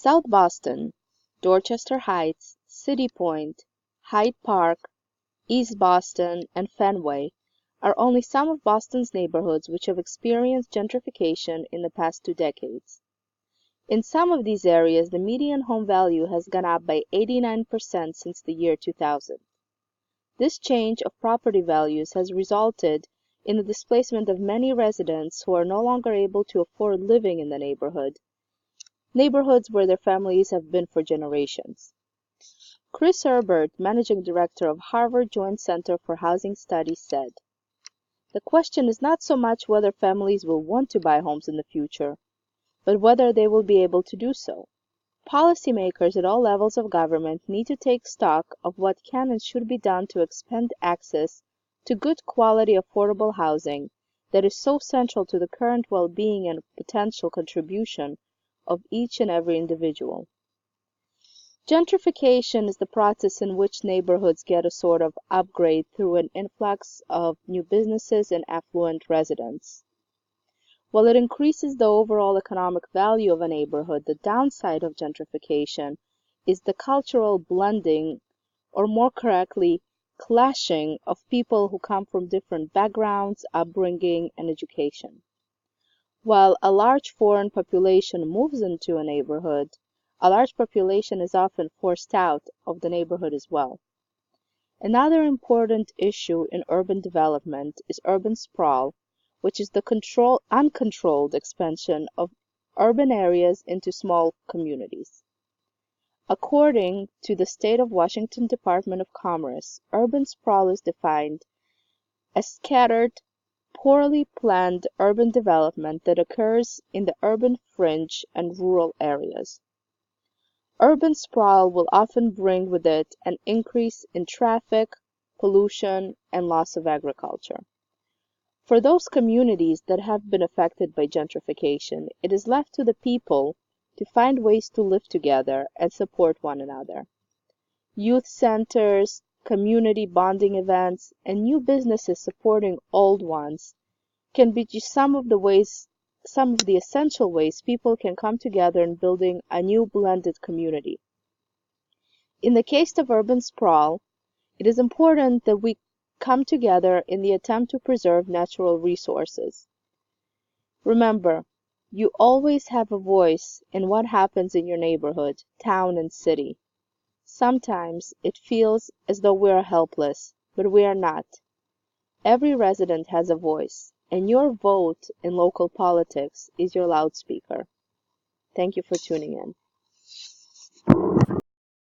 South Boston, Dorchester Heights, City Point, Hyde Park, East Boston, and Fenway are only some of Boston's neighborhoods which have experienced gentrification in the past 2 decades. In some of these areas, the median home value has gone up by 89% since the year 2000. This change of property values has resulted in the displacement of many residents who are no longer able to afford living in the neighborhoods where their families have been for generations. Chris Herbert, managing director of Harvard Joint Center for Housing Studies, said, "The question is not so much whether families will want to buy homes in the future, but whether they will be able to do so. Policymakers at all levels of government need to take stock of what can and should be done to expand access to good quality affordable housing that is so central to the current well-being and potential contribution of each and every individual." Gentrification is the process in which neighborhoods get a sort of upgrade through an influx of new businesses and affluent residents. While it increases the overall economic value of a neighborhood, the downside of gentrification is the cultural blending, or more correctly, clashing of people who come from different backgrounds, upbringing, and education. While a large foreign population moves into a neighborhood, a large population is often forced out of the neighborhood as well. Another important issue in urban development is urban sprawl, which is the uncontrolled expansion of urban areas into small communities. According to the State of Washington Department of Commerce, urban sprawl is defined as scattered, poorly planned urban development that occurs in the urban fringe and rural areas. Urban sprawl will often bring with it an increase in traffic, pollution, and loss of agriculture. For those communities that have been affected by gentrification, it is left to the people to find ways to live together and support one another. Youth centers, community bonding events, and new businesses supporting old ones can be just some of the essential ways people can come together in building a new blended community. In the case of urban sprawl, it is important that we come together in the attempt to preserve natural resources. Remember, you always have a voice in what happens in your neighborhood, town, and city. Sometimes it feels as though we are helpless, but we are not. Every resident has a voice, and your vote in local politics is your loudspeaker. Thank you for tuning in.